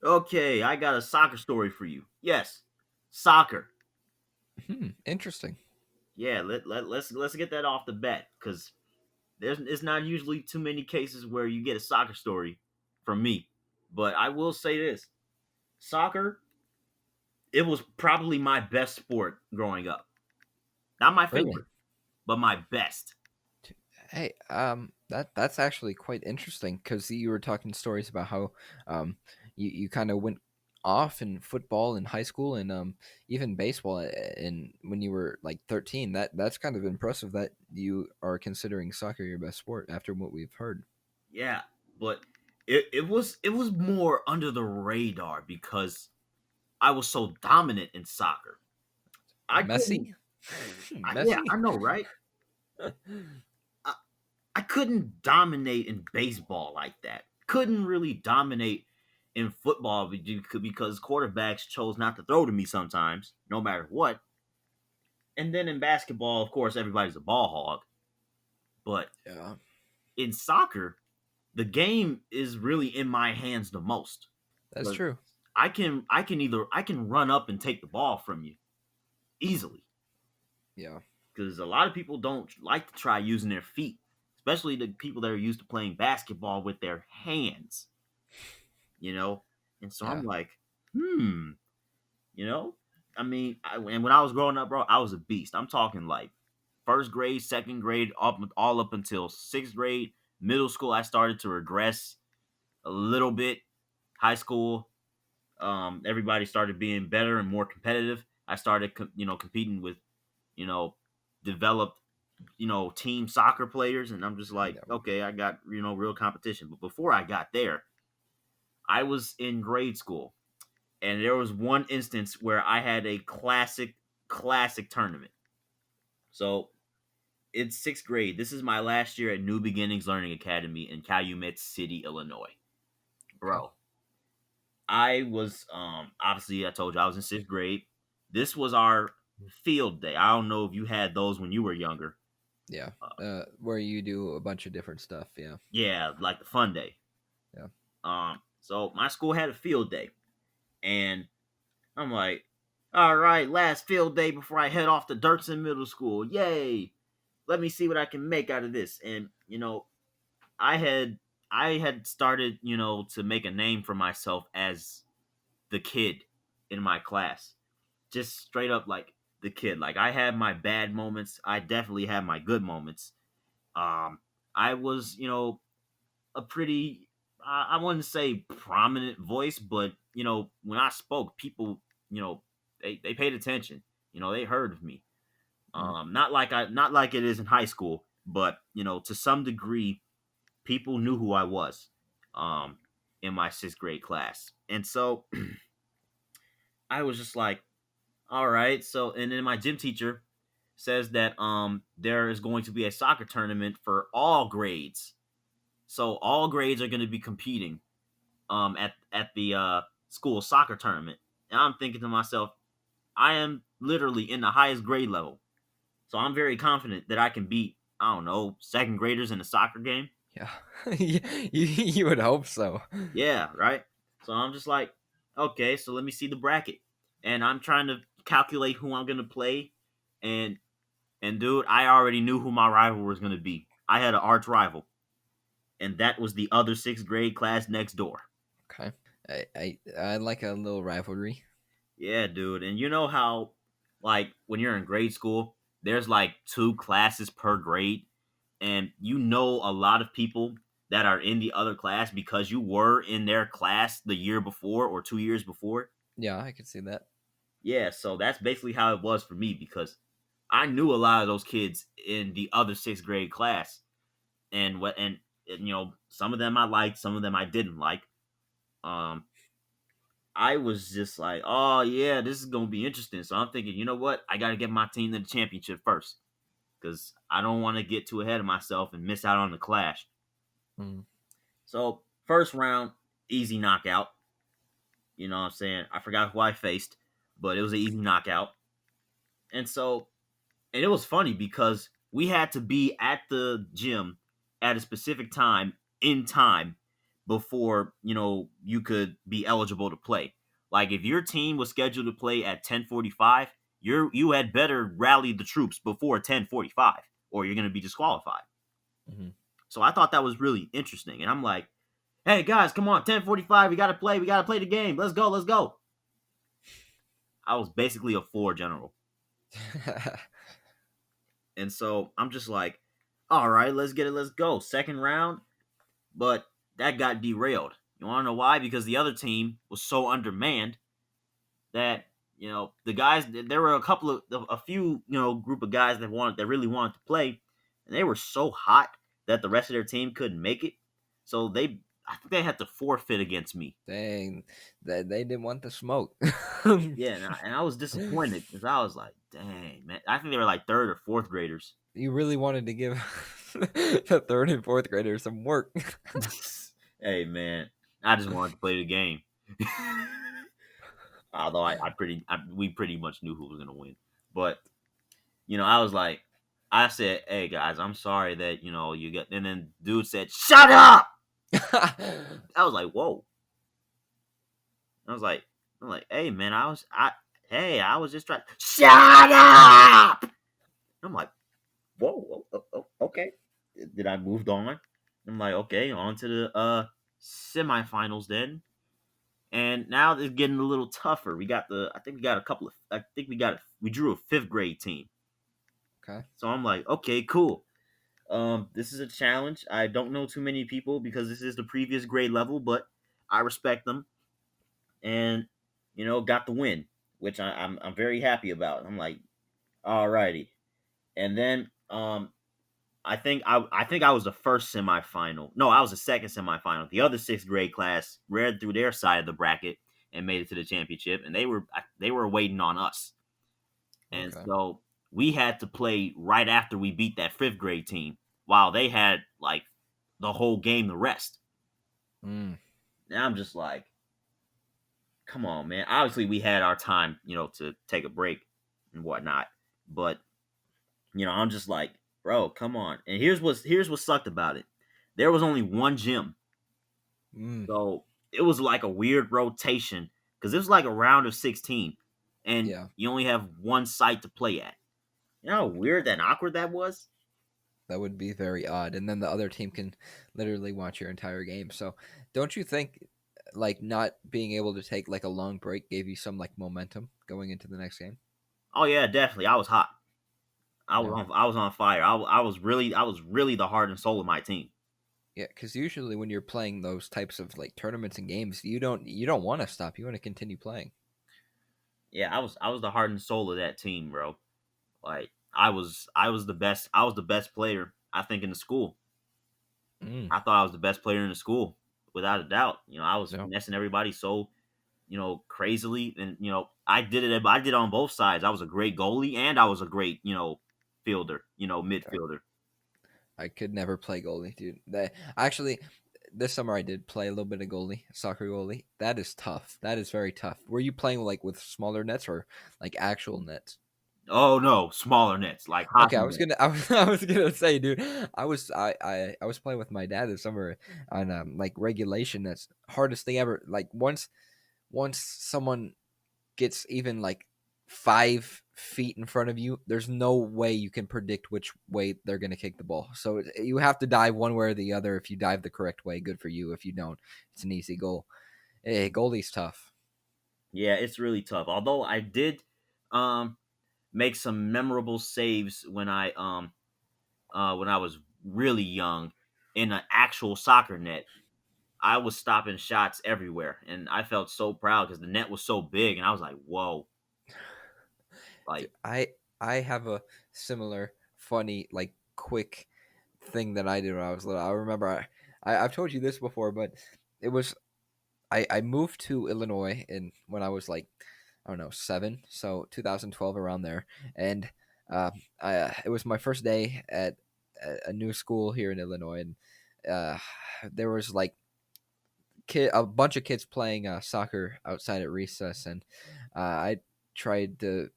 Okay, I got a soccer story for you. Yes, soccer. Interesting. Yeah, let's get that off the bat because there's it's not usually too many cases where you get a soccer story from me. But I will say this: soccer, it was probably my best sport growing up. Not my Really? favorite, but my best. Hey, that's actually quite interesting because you were talking stories about how you kind of went off in football in high school and even baseball in when you were like 13. That's kind of impressive that you are considering soccer your best sport after what we've heard. Yeah, but it was more under the radar because I was so dominant in soccer. I couldn't. Messi, Yeah, Messi. I know, right? I, I couldn't dominate in baseball like that. Couldn't really dominate in football because quarterbacks chose not to throw to me sometimes, no matter what. And then in basketball, of course, everybody's a ball hog. But Yeah, in soccer, the game is really in my hands the most. that's But true. I can run up and take the ball from you easily Yeah, because a lot of people don't like to try using their feet, especially the people that are used to playing basketball with their hands. you know. And so I'm yeah. like, hmm, you know. I mean, and when I was growing up, bro, I was a beast. I'm talking like first grade, second grade, all up until sixth grade. Middle school, I started to regress a little bit. High school, everybody started being better and more competitive. I started, competing with, you know, developed, team soccer players, and I'm just like, Yeah. okay, I got, real competition. But before I got there, I was in grade school, and there was one instance where I had a classic tournament. So it's sixth grade. This is my last year at New Beginnings Learning Academy in Calumet City, Illinois. Okay. Bro, I was obviously I told you I was in sixth grade. This was our field day. I don't know if you had those when you were younger. Yeah. Uh, Where you do a bunch of different stuff. Yeah. yeah, like the fun day. Yeah. So my school had a field day, and I'm like, all right, last field day before I head off to Dirksen Middle School. Yay! Let me see what I can make out of this. And I had I had started, to make a name for myself as the kid in my class. Just straight up like the kid. Like I had my bad moments. I definitely had my good moments. Um, I was, a pretty I wouldn't say prominent voice, but when I spoke, people, they paid attention. They heard of me. Mm. Not like it is in high school, but to some degree, people knew who I was. Um, in my sixth grade class, and so I was just like, all right. So, and then my gym teacher says that there is going to be a soccer tournament for all grades. So all grades are going to be competing at the school soccer tournament. And I'm thinking to myself, I am literally in the highest grade level. So I'm very confident that I can beat, I don't know, second graders in a soccer game. Yeah. you would hope so. Yeah, right. So I'm just like, okay, so let me see the bracket. And I'm trying to calculate who I'm gonna play. And dude, I already knew who my rival was gonna be. I had an arch rival, and that was the other sixth grade class next door. Okay. I like a little rivalry. Yeah, dude. And you know how, like, when you're in grade school, there's like two classes per grade, and a lot of people that are in the other class because you were in their class the year before or 2 years before. Yeah, I could see that. Yeah, so that's basically how it was for me because I knew a lot of those kids in the other sixth grade class, and some of them I liked, some of them I didn't like. Um, I was just like, oh yeah, this is gonna be interesting. So I'm thinking, you know what, I got to get my team to the championship first because I don't want to get too ahead of myself and miss out on the clash. Mm. So first round, easy knockout. You know what I'm saying? I forgot who I faced, but it was an easy knockout. And so, and it was funny because we had to be at the gym at a specific time in time before you could be eligible to play. Like if your team was scheduled to play at 10:45, you had better rally the troops before 10:45, or you're going to be disqualified. Hmm. So I thought that was really interesting, and I'm like, hey guys, come on, 10:45, we got to play the game. Let's go, let's go. I was basically a floor general, and so I'm just like, all right, let's get it, let's go. Second round, but that got derailed. You want to know why? Because the other team was so undermanned that the guys, there were a few group of guys that really wanted to play, and they were so hot that the rest of their team couldn't make it. So I think they had to forfeit against me. Dang, they didn't want the smoke. Yeah, and I was disappointed because I was like, dang man, I think they were like third or fourth graders. You really wanted to give the third and fourth graders some work. Hey man, I just wanted to play the game. Although we pretty much knew who was gonna win, but I was like, I said, "Hey guys, I'm sorry that you got." And then dude said, "Shut up!" I was like, "Whoa!" I was like, "Hey man, I was just trying." Shut up! I'm like, "Whoa, okay." Did I moved on? I'm like, okay, on to the semifinals then. And now it's getting a little tougher. I think we got a couple of, I think we drew a fifth grade team. Okay. So I'm like, okay, cool. This is a challenge. I don't know too many people because this is the previous grade level, but I respect them, and got the win, which I'm very happy about. I'm like, alrighty, and then I think I was the first semifinal. No, I was the second semifinal. The other sixth grade class read through their side of the bracket and made it to the championship, and they were waiting on us, and Okay. so we had to play right after we beat that fifth grade team, while they had like the whole game, the rest. Mm. And I'm just like, come on, man. Obviously, we had our time, to take a break and whatnot, but I'm just like, bro, come on. And here's what sucked about it. There was only one gym. Mm. So it was like a weird rotation because it was like a round of 16 and Yeah, you only have one site to play at. You know how weird and awkward that was? that would be very odd. And then the other team can literally watch your entire game. So, don't you think like not being able to take like a long break gave you some like momentum going into the next game? Oh yeah, definitely. I was hot. Yeah. I was on fire. I was really the heart and soul of my team. Yeah, because usually when you're playing those types of like tournaments and games, you don't want to stop. You want to continue playing. Yeah, I was the heart and soul of that team, bro. Like I was the best. I was the best player I think in the school. Mm. I thought I was the best player in the school without a doubt. I was No. finessing everybody so crazily. And I did it on both sides. I was a great goalie and I was a great, fielder, Okay. midfielder. I could never play goalie, dude. Actually, this summer I did play a little bit of goalie, soccer goalie. That is tough. That is very tough. Were you playing like with smaller nets or like actual nets? Oh no, smaller nets, like Okay, hockey nets. I was gonna say, dude, I was playing with my dad this summer on like regulation. That's hardest thing ever. Like once someone gets even like 5 feet in front of you, there's no way you can predict which way they're gonna kick the ball. So you have to dive one way or the other. If you dive the correct way, good for you. If you don't, it's an easy goal. Hey, goalie's tough. Yeah, it's really tough. Although I did um make some memorable saves when I was really young in an actual soccer net. I was stopping shots everywhere, and I felt so proud because the net was so big, and I was like, "Whoa!" Dude, Like, I have a similar funny like quick thing that I did when I was little. I remember I've told you this before, but it was I moved to Illinois in when I was like I don't know 7, so 2012 around there, and it was my first day at a new school here in Illinois, and uh, there was like a bunch of kids playing soccer outside at recess, and I tried to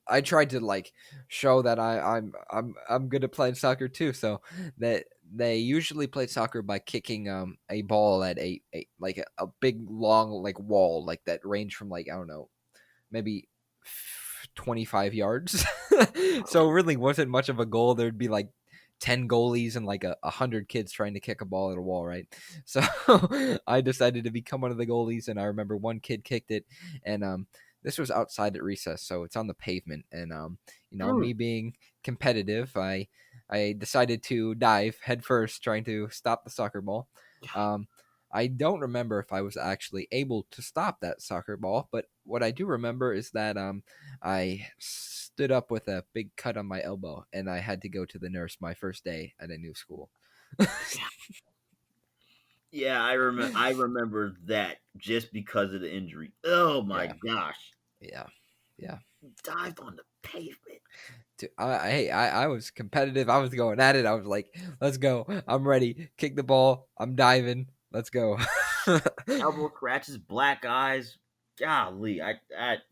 I tried to like show that I'm good at playing soccer too. So they usually play soccer by kicking a ball at a big long like wall like that range from like I don't know maybe 25 yards. So it really wasn't much of a goal. There'd be like 10 goalies and like 100 kids trying to kick a ball at a wall, right? So I decided to become one of the goalies, and I remember one kid kicked it, and this was outside at recess, so it's on the pavement, and me Mm. being competitive, I decided to dive headfirst, trying to stop the soccer ball. Um, I don't remember if I was actually able to stop that soccer ball, but what I do remember is that I stood up with a big cut on my elbow, and I had to go to the nurse my first day at a new school. Yeah, I remember that just because of the injury. Oh my Yeah, gosh. yeah, yeah. Dived on the pavement. I was competitive. I was going at it. I was like, "Let's go! I'm ready. Kick the ball. I'm diving. Let's go." Elbow scratches, black eyes. Golly, I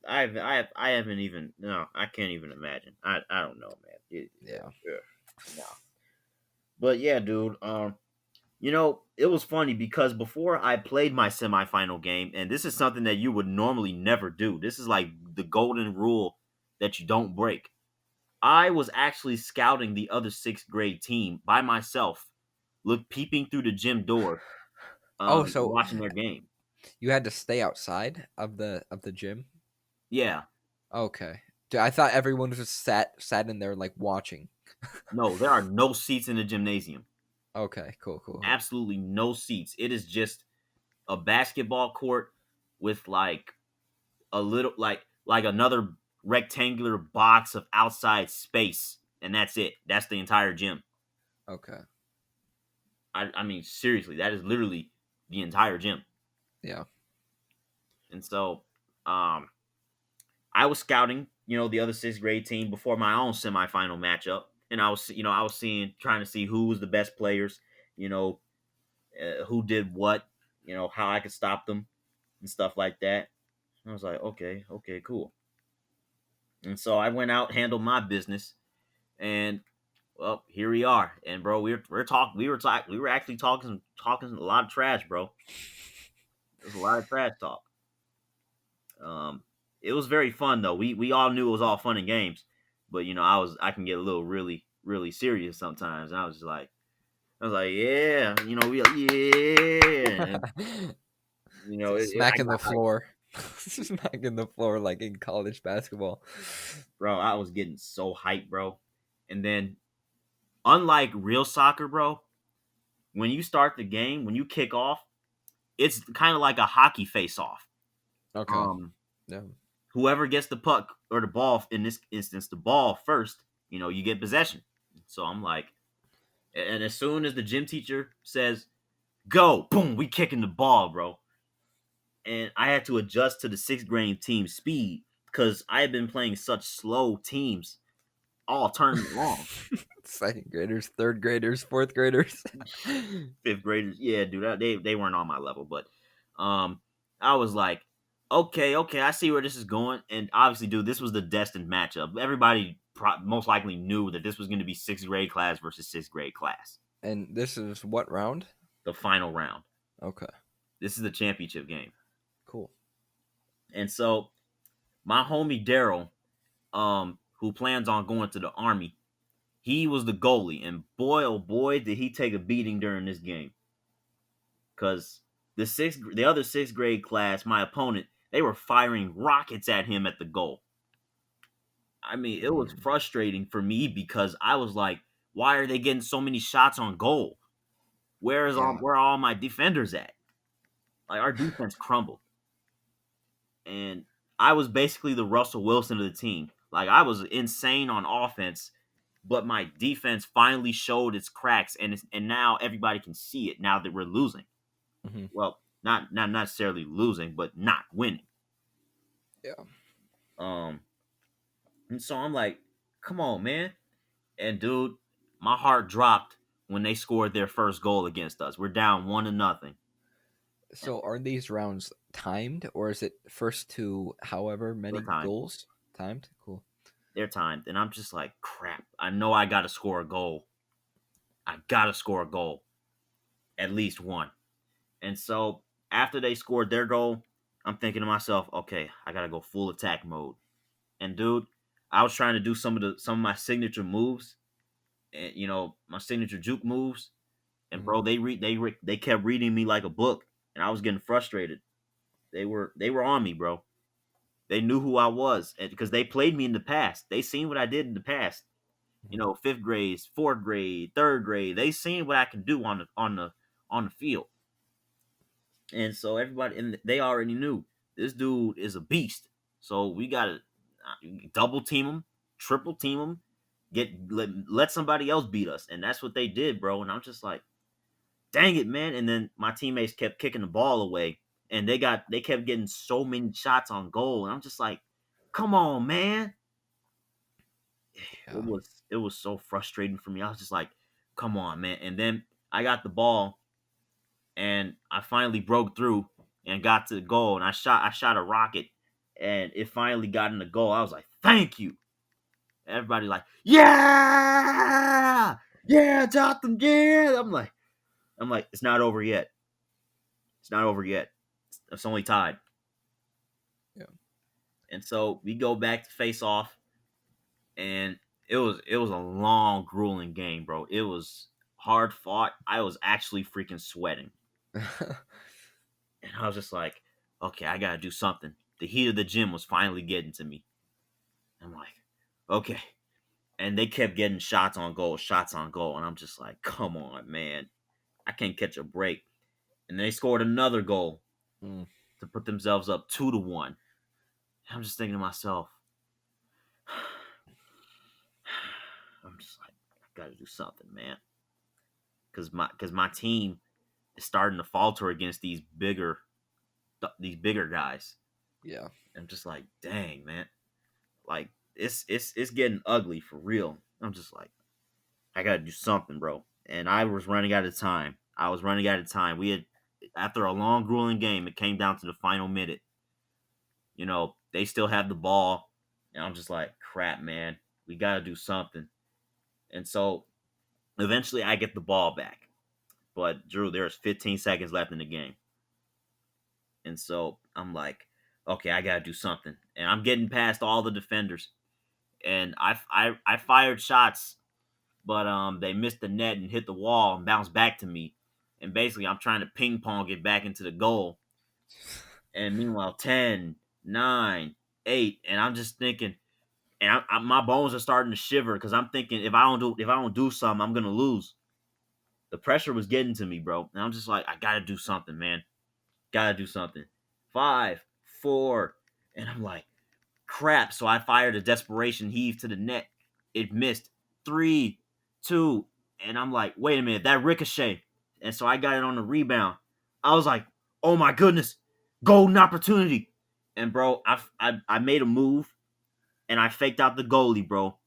haven't even. No, I can't even imagine. I don't know, man. Yeah. No. But yeah, dude. It was funny because before I played my semifinal game, and this is something that you would normally never do. This is like the golden rule that you don't break. I was actually scouting the other sixth grade team by myself, peeping through the gym door, Oh, so watching their game. you had to stay outside of the gym? Yeah, Okay. I thought everyone was just sat in there like watching. no, there are no seats in the gymnasium. Okay, cool, cool. Absolutely no seats. It is just a basketball court with like a little like another rectangular box of outside space, and that's it. That's the entire gym. Okay. I mean, seriously, that is literally the entire gym. Yeah. And so, um, I was scouting, the other sixth grade team before my own semifinal matchup, and I was seeing, trying to see who was the best players, you know, who did what, how I could stop them and stuff like that. I was like, okay, okay, cool. And so I went out, handled my business, and well, here we are. And bro, we were actually talking a lot of trash, bro. There's a lot of trash talk. Um, it was very fun though. We all knew it was all fun and games, but I can get a little really serious sometimes. And I was like, yeah, yeah, and, I Smacking the got hyped, floor. Smacking the floor like in college basketball. bro. I was getting so hyped, bro. And then, unlike real soccer, bro, when you start the game, when you kick off, it's kind of like a hockey face off. Okay. Um, Yeah. Whoever gets the puck or the ball, in this instance, the ball first, you get possession. So I'm like, and as soon as the gym teacher says go, boom, we kicking the ball, bro. And I had to adjust to the sixth grade team speed because I had been playing such slow teams all tournament long. Second graders, third graders, fourth graders. Fifth graders, yeah, dude, they weren't on my level, but um, I was like, okay, okay, I see where this is going, and obviously, dude, this was the destined matchup. Everybody most likely knew that this was going to be sixth grade class versus sixth grade class, And this is what round? the final round. Okay. This is the championship game, Cool. and so my homie Daryl, who plans on going to the army, he was the goalie, and boy, oh boy, did he take a beating during this game. Because the other sixth grade class, my opponent, they were firing rockets at him at the goal. I mean, it was Mm, frustrating for me because I was like, why are they getting so many shots on goal? yeah. Where are all my defenders at? Like, our defense crumbled, and I was basically the Russell Wilson of the team. Like, I was insane on offense, but my defense finally showed its cracks, and now everybody can see it now that we're losing. Hmm. Well, not necessarily losing, but not winning. Yeah. Um, and so I'm like, come on, man. And dude, my heart dropped when they scored their first goal against us. We're down 1-0. So are these rounds timed or is it first to however Their many time. goals? Timed? Cool. Their time. And I'm just like, crap. I know I gotta score a goal. I gotta score a goal, at least one. And so after they scored their goal, I'm thinking to myself, okay, I gotta go full attack mode. And dude, I was trying to do some of my signature moves, and my signature juke moves. And Mhm. bro, they kept reading me like a book, and I was getting frustrated. They were on me, bro. They knew who I was because they played me in the past. They seen what I did in the past. Mhm. Fifth grade, fourth grade, third grade. They seen what I can do on the field. And so everybody, and they already knew this dude is a beast. So we gotta double team him, triple team him, let somebody else beat us, and that's what they did, bro. And I'm just like, dang it, man. And then my teammates kept kicking the ball away, and they kept getting so many shots on goal, and I'm just like, come on, man. Yeah. It was so frustrating for me. I was just like, come on, man. And then I got the ball, and I finally broke through and got to the goal, and I shot a rocket, and it finally got in the goal. I was like, thank you. Everybody like, yeah, yeah, Jotham, yeah. I'm like, it's not over yet. It's not over yet. It's only tied. Yeah. And so we go back to face off, and it was a long, grueling game, bro. It was hard fought. I was actually freaking sweating, and I was just like, okay, I gotta do something. The heat of the gym was finally getting to me. I'm like, okay, and they kept getting shots on goal, and I'm just like, come on, man, I can't catch a break. And they scored another goal Mm. to put themselves up 2-1. I'm just thinking to myself, I'm just like, I gotta do something, man, because my team is starting to falter against these bigger guys. Yeah. I'm just like, dang, man, like it's getting ugly for real. I'm just like, I gotta do something, bro. And I was running out of time. I was running out of time. We had After a long, grueling game, it came down to the final minute. They still have the ball, and I'm just like, crap, man, we gotta do something. And so eventually, I get the ball back. But Drew, there's 15 seconds left in the game, and so I'm like, okay, I gotta do something. And I'm getting past all the defenders, and I fired shots, but they missed the net and hit the wall and bounced back to me. And basically, I'm trying to ping pong it back into the goal. And meanwhile, 10, 9, 8, and I'm just thinking, and my bones are starting to shiver because I'm thinking if I don't do something, I'm gonna lose. The pressure was getting to me, bro, and I'm just like, I gotta do something, man. Gotta do something. 5, 4, and I'm like, crap. So I fired a desperation heave to the net. It missed. 3, 2, and I'm like, wait a minute, that ricochet. And so I got it on the rebound. I was like, oh my goodness, golden opportunity. And bro, I made a move, and I faked out the goalie, bro.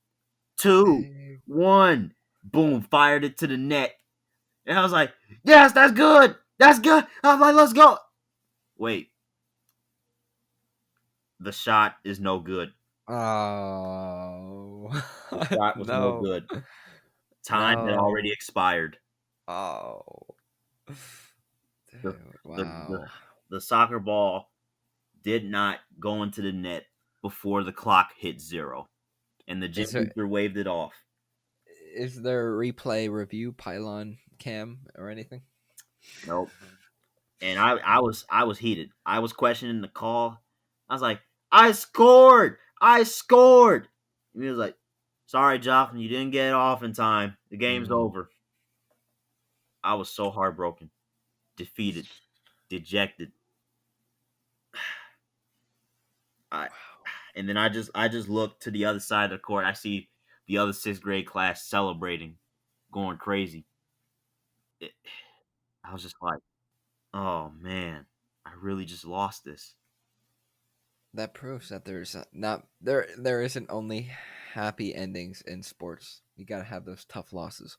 2, Dang. 1, boom, fired it to the net. And I was like, yes, that's good. That's good. I was like, let's go. Wait, the shot is no good. Oh. The shot was no No. good. Time had already No. expired. Oh. The Dude, the the, wow. the soccer ball did not go into the net before the clock hit zero, and the gym Is there teacher waved it off. is there a replay review pylon cam or anything? Nope. And I was heated. I was questioning the call. I was like, I scored! I scored! And he was like, sorry, Jotham, you didn't get it off in time. The game's Mm, over. I was so heartbroken, defeated, dejected. I and then I just look to the other side of the court. I see the other sixth grade class celebrating, going crazy. It, I was just like, oh man, I really just lost this. that proves that there's not there isn't only happy endings in sports. You gotta have those tough losses.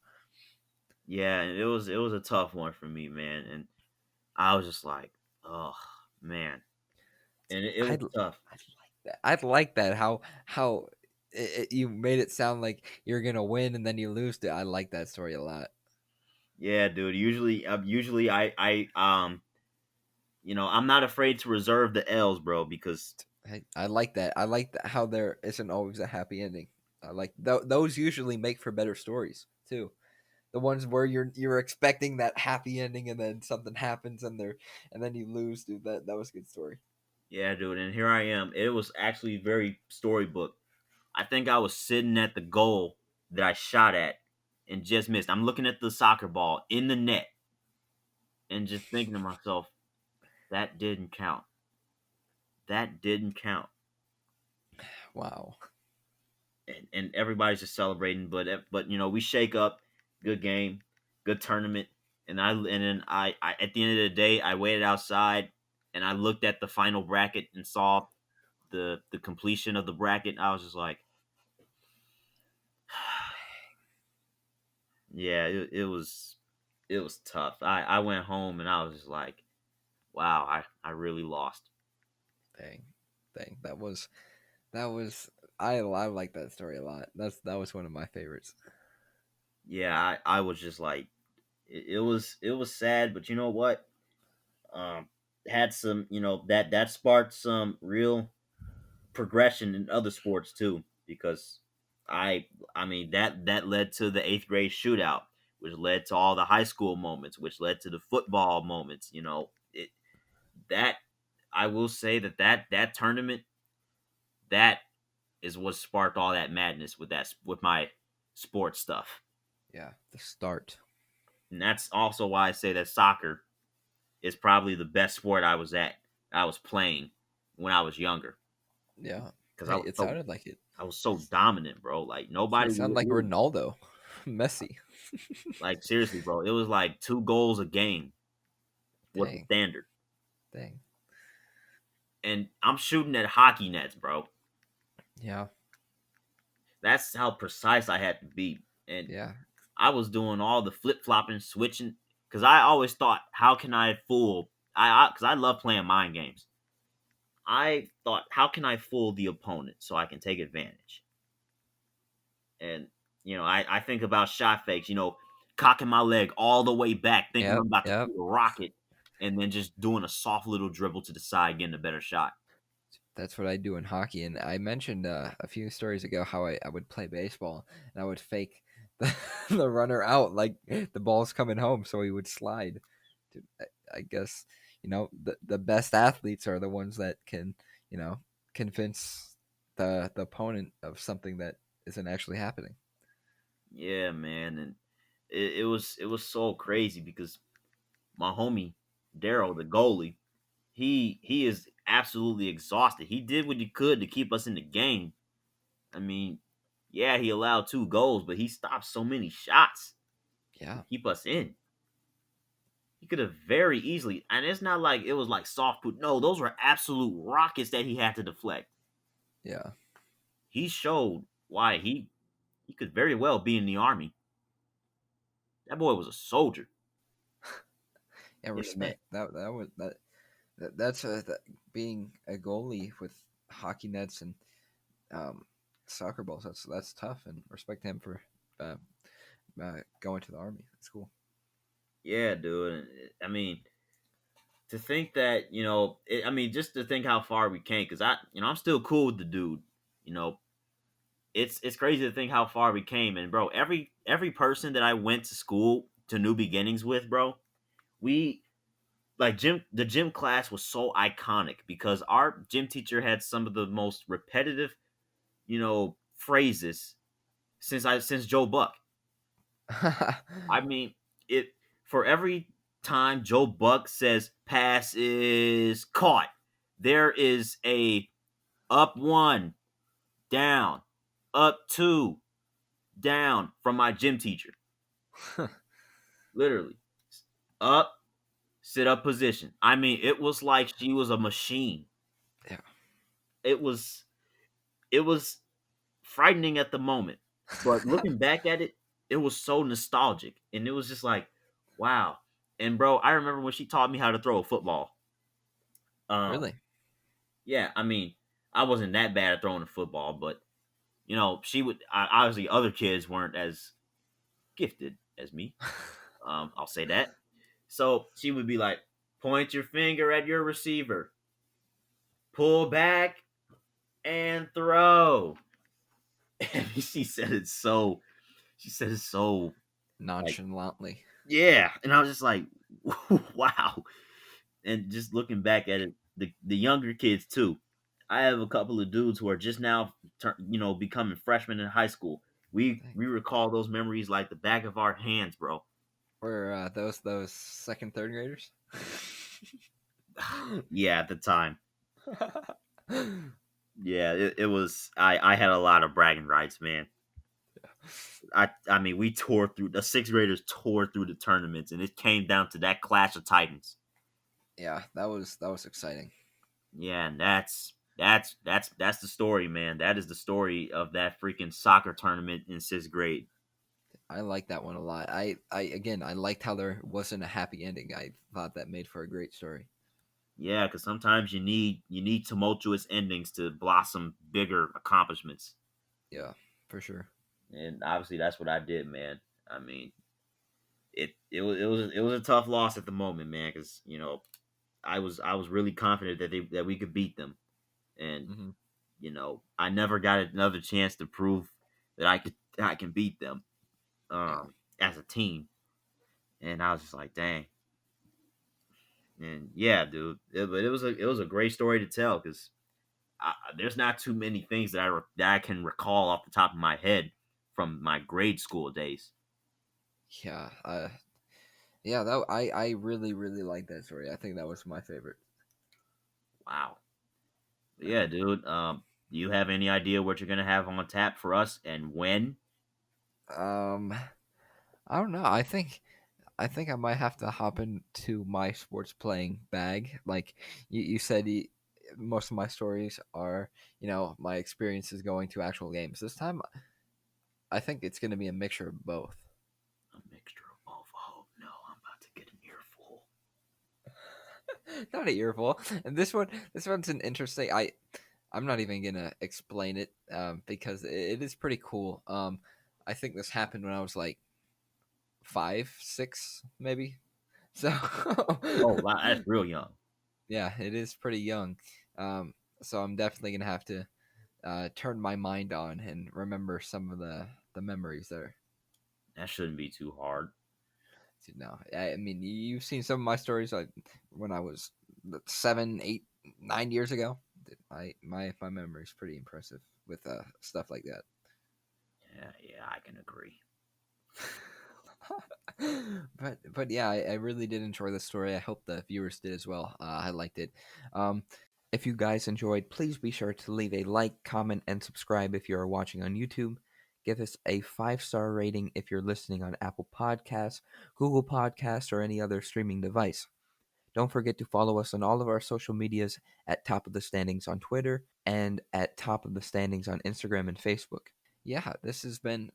Yeah, and it was a tough one for me, man. And I was just like, oh man, and it was I'd tough. I'd like that. I'd like that. How you made it sound like you're gonna win and then you lose. I like that story a lot. Yeah, dude. Usually I'm not afraid to reserve the L's, bro, because I like that. I like that how there isn't always a happy ending. I like those usually make for better stories too. The ones where you're expecting that happy ending and then something happens and then you lose, dude. That was a good story. yeah, dude. And here I am. It was actually very storybook. I think I was sitting at the goal that I shot at and just missed. I'm looking at the soccer ball in the net and just thinking to myself, that didn't count. That didn't count. Wow. And everybody's just celebrating. But we shake up. Good game, good tournament. And then I at the end of the day, I waited outside and I looked at the final bracket and saw the completion of the bracket. I was just like, yeah, it was tough. I went home and I was just like, wow, I really lost. Dang. Dang. That was I like that story a lot. That was one of my favorites. Yeah, I was just like, it was sad, but you know what? Had some, that sparked some real progression in other sports too, because I mean that led to the eighth grade shootout, which led to all the high school moments, which led to the football moments. That I will say that tournament, that is what sparked all that madness with my sports stuff. Yeah, the start. And that's also why I say that soccer is probably the best sport I was playing when I was younger, Yeah. because Hey, it sounded like it. I was so dominant, bro. Like You nobody sound like really, Ronaldo, Messi. like seriously, bro. It was like 2 goals a game was the Dang, standard, dang. and I'm shooting at hockey nets, bro. Yeah, That's how precise I had to be, and yeah, I was doing all the flip flopping, switching, because I always thought, how can I fool? Because I love playing mind games. I thought, how can I fool the opponent so I can take advantage? And I think about shot fakes. Cocking my leg all the way back, thinking yep, I'm about to yep. shoot a rocket, and then just doing a soft little dribble to the side, getting a better shot. That's what I do in hockey. And I mentioned a few stories ago how I would play baseball and I would fake the runner out like the ball's coming home, so he would slide. Dude, I guess the best athletes are the ones that can you know convince the opponent of something that isn't actually happening. Yeah, man, and it was so crazy because my homie Daryl, the goalie, he is absolutely exhausted. He did what he could to keep us in the game. I mean, yeah, he allowed 2 goals, but he stopped so many shots to Yeah, keep us in. He could have very easily, and it's not like it was like soft put. No, those were absolute rockets that he had to deflect. yeah, He showed why he could very well be in the army. That boy was a soldier yeah. in the net. Respect that's being a goalie with hockey nets and um, soccer balls. That's tough, and respect him for uh, going to the army. That's cool. Yeah, dude. I mean, to think that I mean, just to think how far we came, because I'm still cool with the dude. You know, it's crazy to think how far we came, and bro, every person that I went to school to New Beginnings with, bro, we like the gym class was so iconic because our gym teacher had some of the most repetitive, phrases since Joe Buck. I mean, it for every time Joe Buck says pass is caught, there is a up one, down, up two, down from my gym teacher. Literally. Up, sit up position. I mean, it was like she was a machine. Yeah. It was frightening at the moment. But looking back at it, it was so nostalgic. And it was just like, wow. And bro, I remember when she taught me how to throw a football. Um, Really? yeah, I mean, I wasn't that bad at throwing a football, but she would obviously other kids weren't as gifted as me. I'll say that. So she would be like, point your finger at your receiver, pull back, and throw. And she said it so like, Nonchalantly. yeah. And I was just like, wow. And just looking back at it, the younger kids too. I have a couple of dudes who are just now, becoming freshmen in high school. Dang. We recall those memories like the back of our hands, bro. Were those second, third graders? Yeah, at the time. Yeah, it was. I had a lot of bragging rights, man. I mean, we tore through the sixth graders tore through the tournaments, and it came down to that clash of titans. Yeah, that was exciting. Yeah, and that's the story, man. That is the story of that freaking soccer tournament in sixth grade. I like that one a lot. I again, I liked how there wasn't a happy ending. I thought that made for a great story. Yeah, because sometimes you need tumultuous endings to blossom bigger accomplishments, Yeah, for sure. and obviously that's what I did, man. I mean, it was a tough loss at the moment, man, because I was really confident that we could beat them, and Hmm. I never got another chance to prove that I can beat them Yeah, as a team, and I was just like, dang. And yeah, dude, but it was a great story to tell because there's not too many things that I can recall off the top of my head from my grade school days. yeah, yeah. That I really really like that story. I think that was my favorite. Wow. But Yeah. yeah, dude. Do you have any idea what you're gonna have on tap for us and when? Um, I don't know. I think I might have to hop into my sports playing bag. Like you said, most of my stories are, my experiences going to actual games. This time, I think it's going to be a mixture of both. A mixture of both. Oh no, I'm about to get an earful. Not an earful. And this one's an interesting. I'm not even gonna explain it because it is pretty cool. I think this happened when I was like 5, 6, maybe. So Oh wow, that's real young. yeah, it is pretty young. Um, so I'm definitely gonna have to turn my mind on and remember some of the memories there. That shouldn't be too hard. No, I mean you've seen some of my stories like when I was 7, 8, 9 years ago. My memory is pretty impressive with stuff like that. Yeah, yeah, I can agree. But yeah, I really did enjoy the story. I hope the viewers did as well. I liked it. Um, if you guys enjoyed, please be sure to leave a like, comment, and subscribe if you are watching on YouTube. Give us a 5-star rating if you're listening on Apple Podcasts, Google Podcasts, or any other streaming device. Don't forget to follow us on all of our social medias at Top of the Standings on Twitter and at Top of the Standings on Instagram and Facebook. Yeah, this has been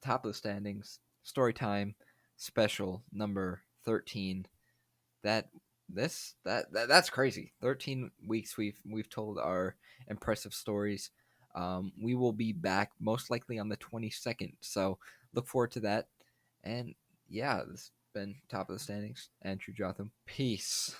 Top of the Standings Story Time Special number 13. That that's crazy. 13 weeks we've told our impressive stories. We will be back most likely on the 22nd. So look forward to that. And yeah, this has been Top of the Standings. Andrew Jotham. Peace.